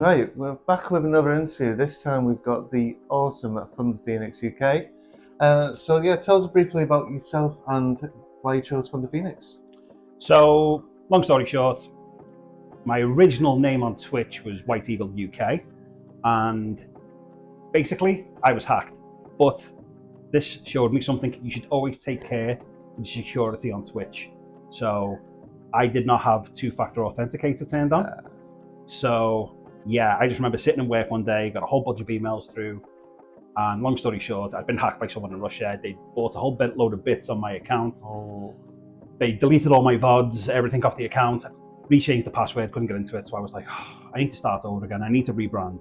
Right, we're back with another interview. This time we've got the awesome ThunderPhoenixUK. So yeah, tell us briefly about yourself and why you chose ThunderPhoenix. So, long story short, my original name on Twitch was White Eagle UK, and basically I was hacked. But this showed me something. You should always take care of security on Twitch. So, I did not have two-factor authenticator turned on. So, yeah, I just remember sitting in work one day, got a whole bunch of emails through, and long story short, I'd been hacked by someone in Russia. They bought a whole load of bits on my account. Oh, They deleted all my VODs, everything off the account, rechanged the password, couldn't get into it. So I was like, oh, I need to start over again. I need to rebrand.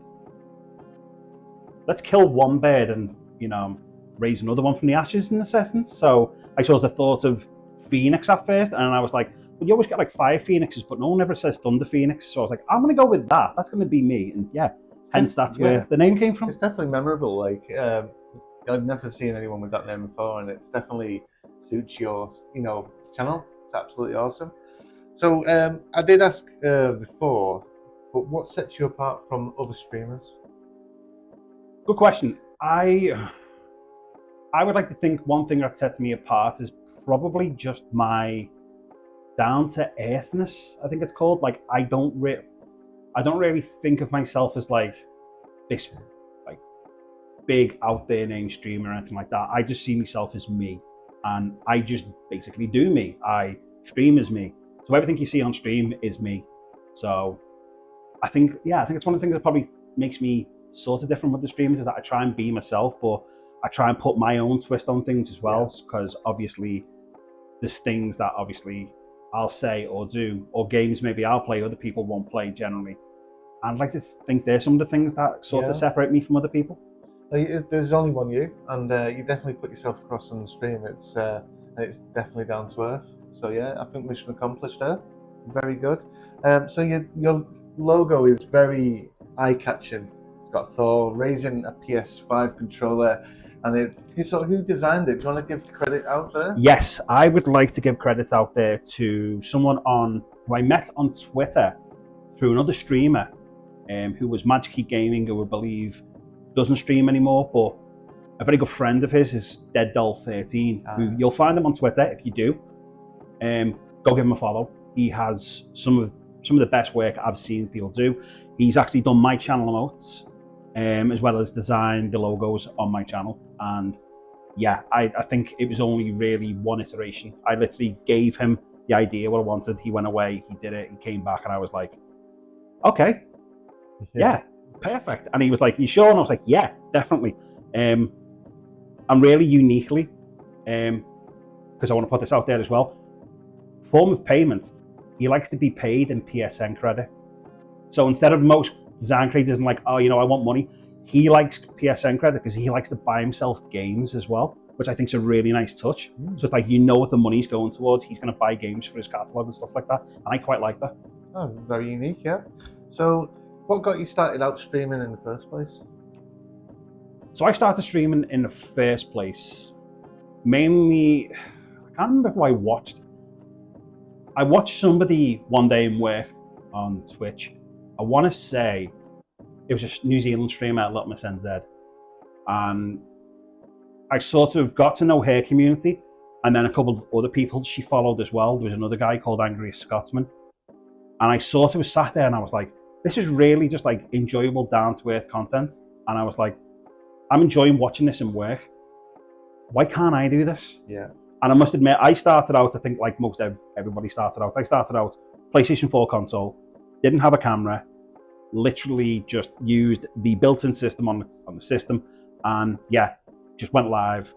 Let's kill one bird and, raise another one from the ashes in a sense. So I chose the thought of Phoenix at first, and I was like, well, you always get like 5 Phoenixes, but no one ever says Thunder Phoenix. So I was like, I'm going to go with that. That's going to be me. And yeah, hence that's where the name came from. it's definitely memorable. I've never seen anyone with that name before, and it definitely suits your, channel. It's absolutely awesome. So I did ask before, but what sets you apart from other streamers? Good question. I would like to think one thing that sets me apart is probably just my down to earthness. I think it's called. Like I don't really think of myself as like this like big out there name streamer or anything like that. I just see myself as me, and I just basically do me. I stream as me. So everything you see on stream is me. So I think it's one of the things that probably makes me sort of different with the streamers is that I try and be myself, but I try and put my own twist on things as well, because obviously there's things that obviously I'll say or do, or games maybe I'll play other people won't play generally. And I'd like to think there's some of the things that sort of separate me from other people. There's only one you, and you definitely put yourself across on the stream. It's definitely down to earth. So yeah, I think mission accomplished there. Very good. So your logo is very eye-catching. It's got Thor raising a PS5 controller, and who designed it? Do you want to give credit out there? Yes, I would like to give credits out there to someone who I met on Twitter through another streamer, who was GSCON Gaming, who I believe doesn't stream anymore, but a very good friend of his is DeadDoll13, who you'll find him on Twitter if you do. Go give him a follow. He has some of the best work I've seen people do. He's actually done my channel emotes, as well as designed the logos on my channel. And yeah, I think it was only really one iteration. I literally gave him the idea what I wanted. He went away, he did it, he came back, and I was like, okay, yeah, perfect. And he was like, you sure? And I was like, yeah, definitely. And really uniquely, because I want to put this out there as well, form of payment, he likes to be paid in PSN credit. So instead of most design creators and like, oh, I want money, he likes PSN credit because he likes to buy himself games as well, which I think is a really nice touch. So it's like, what the money's going towards. He's going to buy games for his catalog and stuff like that. And I quite like that. Oh, very unique, yeah. So what got you started out streaming in the first place? So I started streaming in the first place, mainly, I can't remember who I watched. I watched somebody one day in work on Twitch. I want to say it was a New Zealand streamer, Little Miss NZ. And I sort of got to know her community, and then a couple of other people she followed as well. There was another guy called Angriest Scotsman. And I sort of was sat there and I was like, this is really just like enjoyable, down to earth content. And I was like, I'm enjoying watching this in work. Why can't I do this? Yeah. And I must admit, I started out, I think like most everybody started out, I started out PlayStation 4 console, didn't have a camera, literally just used the built-in system on the system, and yeah, just went live.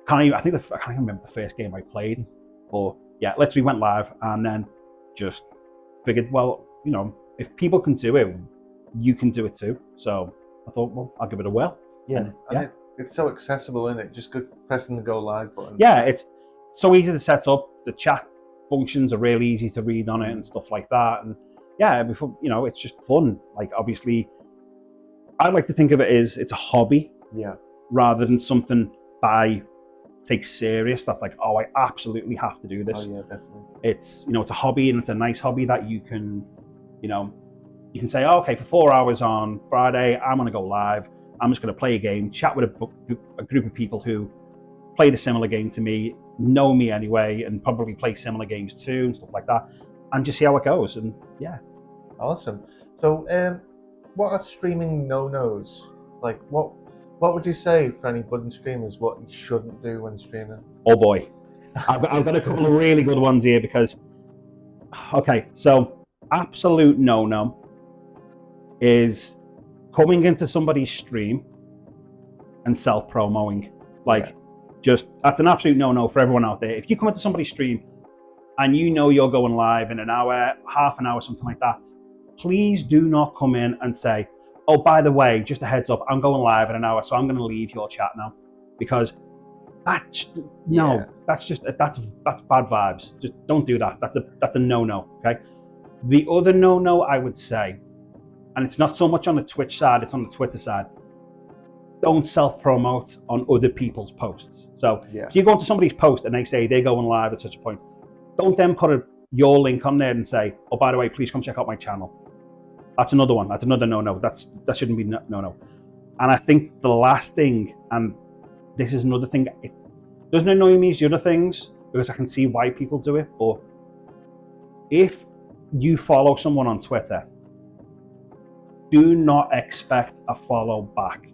I can't even remember the first game I played, but yeah, literally went live, and then just figured, well, if people can do it, you can do it too. So I thought, well, I'll give it a whirl. Yeah, and it's so accessible, isn't it? Just pressing the go live button. Yeah, it's so easy to set up. The chat functions are really easy to read on it and stuff like that. And yeah, it's just fun. Like obviously, I like to think of it as it's a hobby, rather than something I take serious. That's like, oh, I absolutely have to do this. Oh yeah, definitely. It's it's a hobby, and it's a nice hobby that you can You can say, oh, okay, for 4 hours on Friday, I'm going to go live. I'm just going to play a game, chat with a group of people who played a similar game to me, know me anyway, and probably play similar games too and stuff like that, and just see how it goes. And yeah. Awesome. So, what are streaming no-nos? Like, what would you say for any budding streamers what you shouldn't do when streaming? Oh boy, I've got a couple of really good ones here because, okay, so absolute no-no is coming into somebody's stream and self-promoting. Like, just, that's an absolute no-no for everyone out there. If you come into somebody's stream and you know you're going live in an hour, half an hour, something like that, please do not come in and say, oh, by the way, just a heads up, I'm going live in an hour, so I'm going to leave your chat now. Because that's bad vibes. Just don't do that. That's a no-no, okay? The other no-no I would say, and it's not so much on the Twitch side, it's on the Twitter side, don't self-promote on other people's posts. So if you go into somebody's post and they say they're going live at such a point, don't then put your link on there and say, oh, by the way, please come check out my channel. That's another one. That's another no-no. That shouldn't be no-no. And I think the last thing, and this is another thing, it doesn't annoy me as the other things, because I can see why people do it, but if you follow someone on Twitter, do not expect a follow back.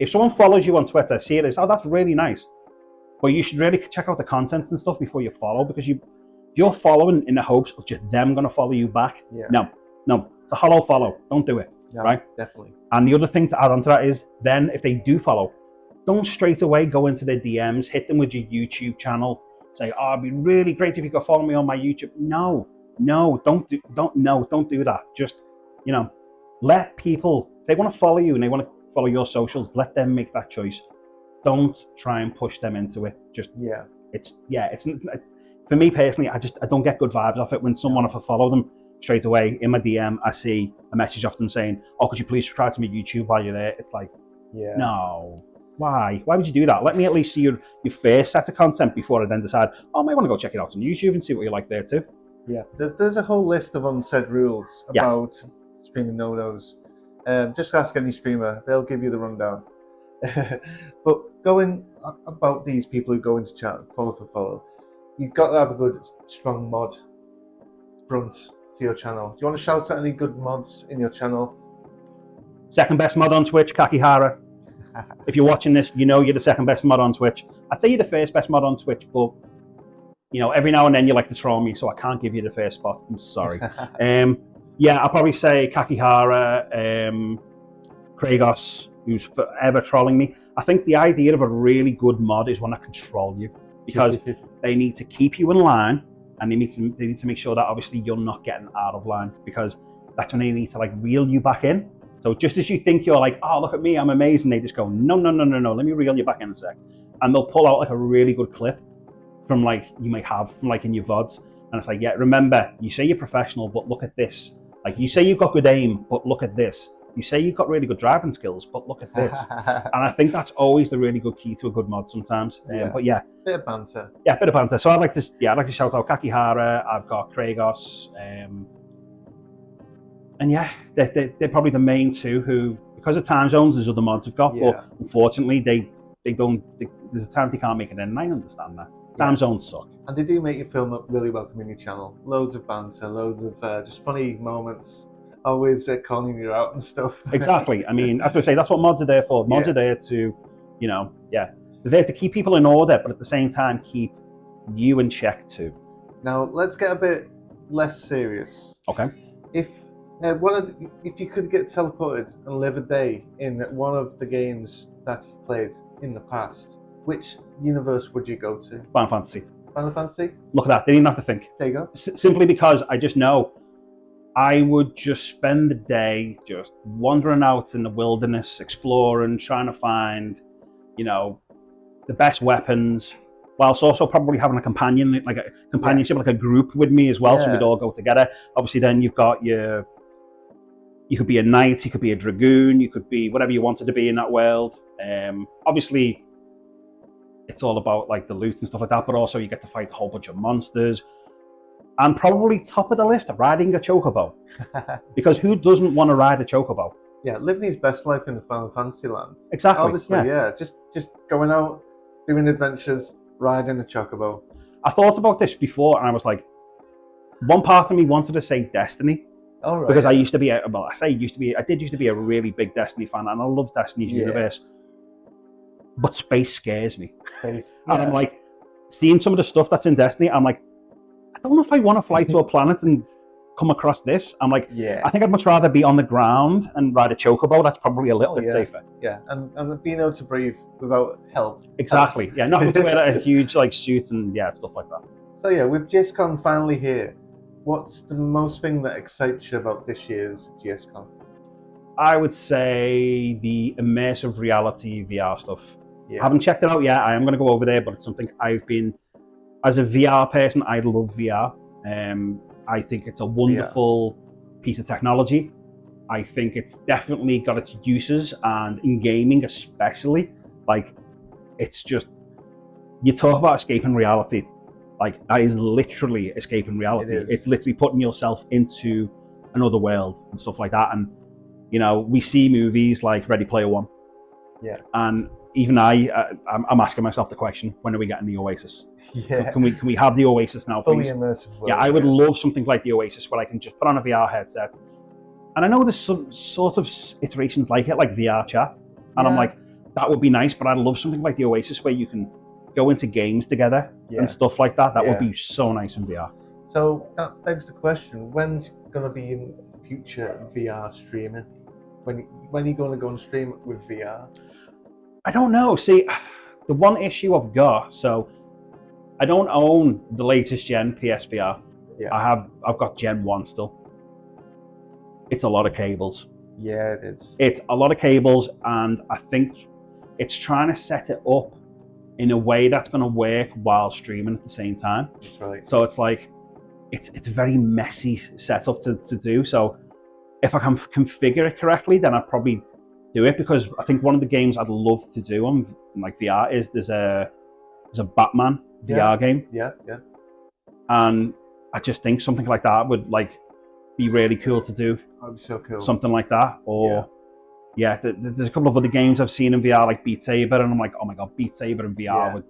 If someone follows you on Twitter, see it as, oh, that's really nice, but you should really check out the content and stuff before you follow, because you're following in the hopes of just them going to follow you back. No, it's a hollow follow. Don't do it, right? Definitely. And the other thing to add on to that is, then if they do follow, don't straight away go into their DMs, hit them with your YouTube channel, say, oh, it'd be really great if you could follow me on my YouTube. No, don't do that. Just, let people, if they want to follow you and they want to follow your socials, let them make that choice. Don't try and push them into it. Just, it's for me personally, I don't get good vibes off it when someone, if I follow them straight away in my DM, I see a message off them saying, oh, could you please subscribe to my YouTube while you're there? It's like, no. Why would you do that? Let me at least see your first set of content before I then decide, oh, I might want to go check it out on YouTube and see what you like there too. Yeah, there's a whole list of unsaid rules about streaming no-nos. Just ask any streamer, they'll give you the rundown. But going about these people who go into chat, follow for follow, you've got to have a good, strong mod front to your channel. Do you want to shout out any good mods in your channel? Second best mod on Twitch, Kakihara. If you're watching this, you know you're the second best mod on Twitch. I'd say you're the first best mod on Twitch, but every now and then you like to troll me, so I can't give you the first spot. I'm sorry. I'll probably say Kakihara, Kragos, who's forever trolling me. I think the idea of a really good mod is one that control you, because they need to keep you in line, and they need to make sure that obviously you're not getting out of line, because that's when they need to reel you back in. So just as you think you're like, oh, look at me, I'm amazing, they just go, no, let me reel you back in a sec. And they'll pull out a really good clip from you might have from in your VODs. And it's like, yeah, remember, you say you're professional, but look at this. You say you've got good aim, but look at this. You say you've got really good driving skills, but look at this. And I think that's always the really good key to a good mod sometimes. But bit of banter. Yeah, bit of banter. So I'd like to shout out Kakihara, I've got Kragos, and they're probably the main two who, because of time zones, there's other mods have got, but unfortunately they don't. There's a time they can't make it in, and I understand that. Time zones suck. And they do make you feel really welcome in your channel. Loads of banter, loads of just funny moments, always calling you out and stuff. Exactly. I mean, as I say, that's what mods are there for. Mods are there to, they're there to keep people in order, but at the same time keep you in check too. Now let's get a bit less serious. Okay. If you could get teleported and live a day in one of the games that you've played in the past, which universe would you go to? Final Fantasy. Final Fantasy? Look at that. They didn't have to think. There you go. Simply because I just know I would just spend the day just wandering out in the wilderness, exploring, trying to find, the best weapons, whilst also probably having a companion, like a companionship, like a group with me as well, so we'd all go together. Obviously, then you've got you could be a knight, you could be a dragoon, you could be whatever you wanted to be in that world. Obviously, it's all about the loot and stuff like that, but also you get to fight a whole bunch of monsters. And probably top of the list, riding a chocobo. Because who doesn't want to ride a chocobo? Yeah, living his best life in the Final Fantasy land. Exactly. Obviously, yeah. Just going out, doing adventures, riding a chocobo. I thought about this before, and I was like, one part of me wanted to say Destiny. All right. Because I used to be, I did used to be a really big Destiny fan, and I love Destiny's universe. But space scares me. Space. And I'm like, seeing some of the stuff that's in Destiny, I'm like, I don't know if I want to fly to a planet and come across this. I'm like, I think I'd much rather be on the ground and ride a chocobo. That's probably a little bit safer. Yeah, and being able to breathe without help. Exactly. Yeah, not having to wear a huge like suit and stuff like that. So yeah, with GSCON finally here, what's the most thing that excites you about this year's GSCON? I would say the immersive reality VR stuff. Yeah. I haven't checked it out yet. I am going to go over there, but it's something I've been, as a VR person, I love VR. I think it's a wonderful piece of technology. I think it's definitely got its uses, and in gaming especially, like, it's just, you talk about escaping reality. Like, that is literally escaping reality. It's literally putting yourself into another world and stuff like that. And, you know, we see movies like Ready Player One. Yeah. And even I'm asking myself the question, when are we getting the Oasis? Yeah. Can we have the Oasis now, please? Fully immersive world, yeah, I would love something like the Oasis where I can just put on a VR headset. And I know there's some sort of iterations like it, like VR chat. And I'm like, that would be nice, but I'd love something like the Oasis where you can go into games together and stuff like that. That would be so nice in VR. So that begs the question, when's going to be in future VR streaming? When are you going to go and stream it with VR? I don't know. See, the one issue I've got, so I don't own the latest gen PSVR. Yeah. I've got Gen 1 still. It's a lot of cables. Yeah, it is. It's a lot of cables, and I think it's trying to set it up in a way that's going to work while streaming at the same time. That's right. So it's like, it's a very messy setup to do. So if I can configure it correctly, then I'd probably do it, because I think one of the games I'd love to do on like VR is there's a Batman VR game. Yeah. And I just think something like that would like be really cool to do. That'd be so cool. Something like that, or there's a couple of other games I've seen in VR like Beat Saber, and I'm like, oh my god, Beat Saber in VR would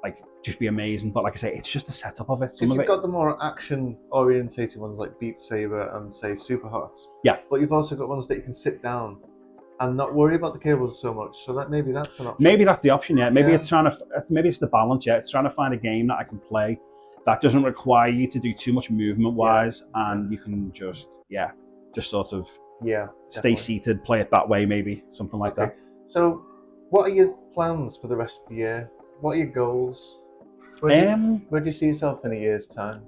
like just be amazing. But like I say, it's just the setup of it. You've got the more action orientated ones like Beat Saber and say Super Hot. Yeah. But you've also got ones that you can sit down and not worry about the cables so much. So that maybe that's an option. Maybe that's the option. Yeah. Maybe it's maybe it's the balance. Yeah. It's trying to find a game that I can play that doesn't require you to do too much movement wise, and you can just sort of stay seated, play it that way, maybe something like that. So, what are your plans for the rest of the year? What are your goals? Where do you see yourself in a year's time?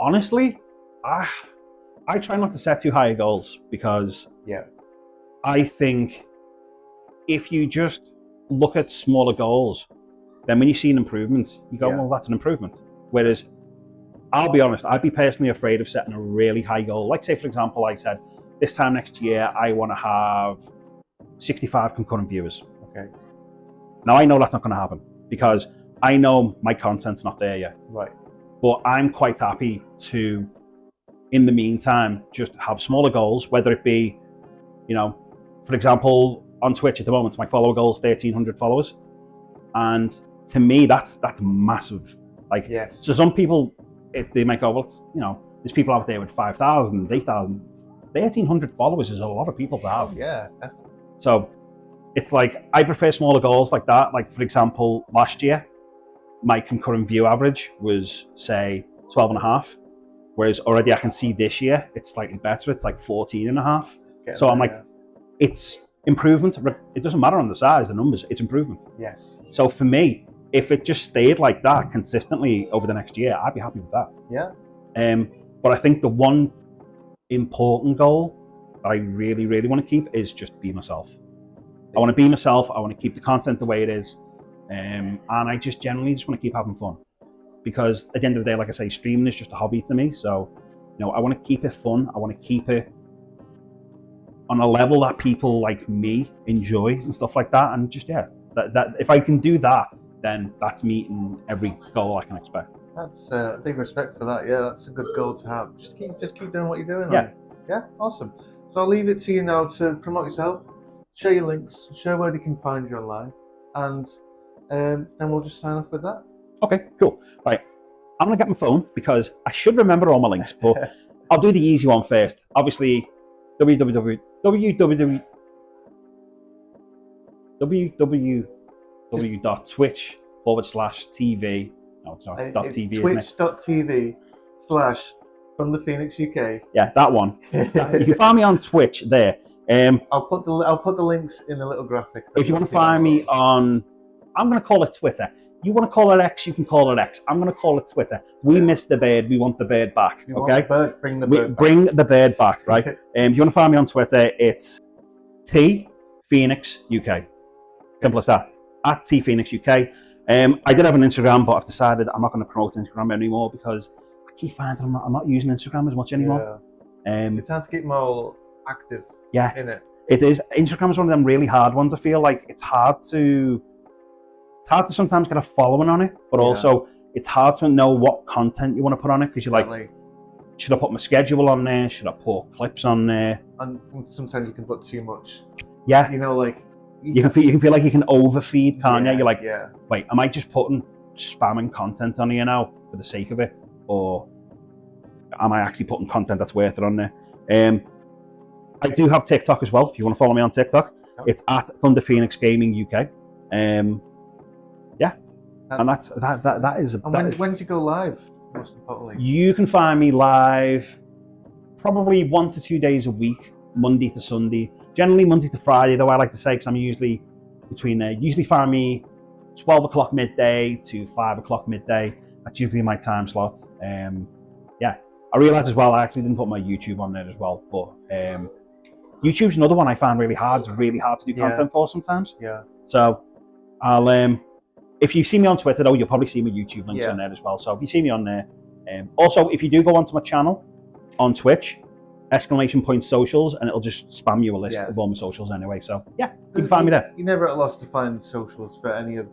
Honestly, I try not to set too high goals, because I think if you just look at smaller goals, then when you see an improvement, you go, well, that's an improvement. Whereas, I'll be honest, I'd be personally afraid of setting a really high goal. Like, say, for example, I said, this time next year, I want to have 65 concurrent viewers. Okay. Now, I know that's not going to happen, because I know my content's not there yet. Right. But I'm quite happy to, in the meantime, just have smaller goals, whether it be, you know, for example, on Twitch at the moment, my follower goal is 1,300 followers. And to me, that's massive. Like, so some people, they might go, well, you know, there's people out there with 5,000, 8,000. 1,300 followers is a lot of people to have. Yeah. So it's like, I prefer smaller goals like that. Like, for example, last year, my concurrent view average was, say, 12 and a half. Whereas already I can see this year, it's slightly better. It's like 14 and a half. So I'm like, it's improvement. It doesn't matter on the size, the numbers, it's improvement. Yes. So for me, if it just stayed like that consistently over the next year, I'd be happy with that. Yeah. But I think the one important goal that I really, really want to keep is just be myself. I want to be myself. I want to keep the content the way it is. And I just generally just want to keep having fun. Because at the end of the day, like I say, streaming is just a hobby to me. So, you know, I want to keep it fun. I want to keep it on a level that people like me enjoy and stuff like that. And just, that if I can do that, then that's meeting every goal I can expect. That's big respect for that. Yeah, that's a good goal to have. Just keep doing what you're doing. Yeah. Yeah, awesome. So I'll leave it to you now to promote yourself, share your links, share where they can find you online, and then we'll just sign off with that. Okay, cool. Right, I'm gonna get my phone because I should remember all my links, but I'll do the easy one first. Obviously, www.twitch.tv. No, it's not. It's It's .tv, isn't it? twitch.tv/ThunderPhoenixUK. Yeah, that one. You can find me on Twitch there. I'll put the links in the little graphic. If you want to find me on, I'm going to call it Twitter. You want to call it X, you can call it X. I'm going to call it Twitter. We miss the bird. We want the bird back. You Okay. want the bird, bring the bird back. Bring the bird back. Right. If you want to find me on Twitter, it's ThunderPhoenixUK. Simple as that. At ThunderPhoenixUK. I did have an Instagram, but I've decided I'm not going to promote Instagram anymore because I keep finding I'm not using Instagram as much anymore. Yeah. It's time to keep more active. Yeah. In it. It is. Instagram is one of them really hard ones. I feel like it's hard to sometimes get a following on it, but also it's hard to know what content you want to put on it because you're like, should I put my schedule on there? Should I put clips on there? And sometimes you can put too much. Yeah. You know, like you can feel like you can overfeed, can't you? You're like, yeah. Wait, am I just putting spamming content on here now for the sake of it, or am I actually putting content that's worth it on there? I do have TikTok as well. If you want to follow me on TikTok, it's at ThunderPhoenixUK. Yeah, and that is. And when did you go live? Most importantly, you can find me live probably 1 to 2 days a week, Monday to Sunday. Generally Monday to Friday, though I like to say, because I'm usually between there. Usually find me 12 o'clock midday to 5 o'clock midday. That's usually my time slot. Yeah, I realised as well I actually didn't put my YouTube on there as well, but YouTube's another one I find really hard. It's really hard to do content for sometimes. Yeah. So I'll if you see me on Twitter though, you'll probably see my YouTube links on there as well. So if you see me on there, also if you do go onto my channel on Twitch, !socials, and it'll just spam you a list of all my socials anyway. So yeah, you can find me there. You're never at a loss to find socials for any of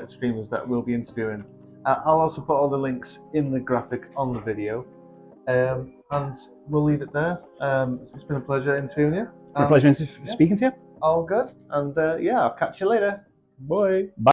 streamers that we'll be interviewing. I'll also put all the links in the graphic on the video, and we'll leave it there. It's been a pleasure interviewing you. A pleasure speaking to you. All good, and yeah, I'll catch you later. Bye.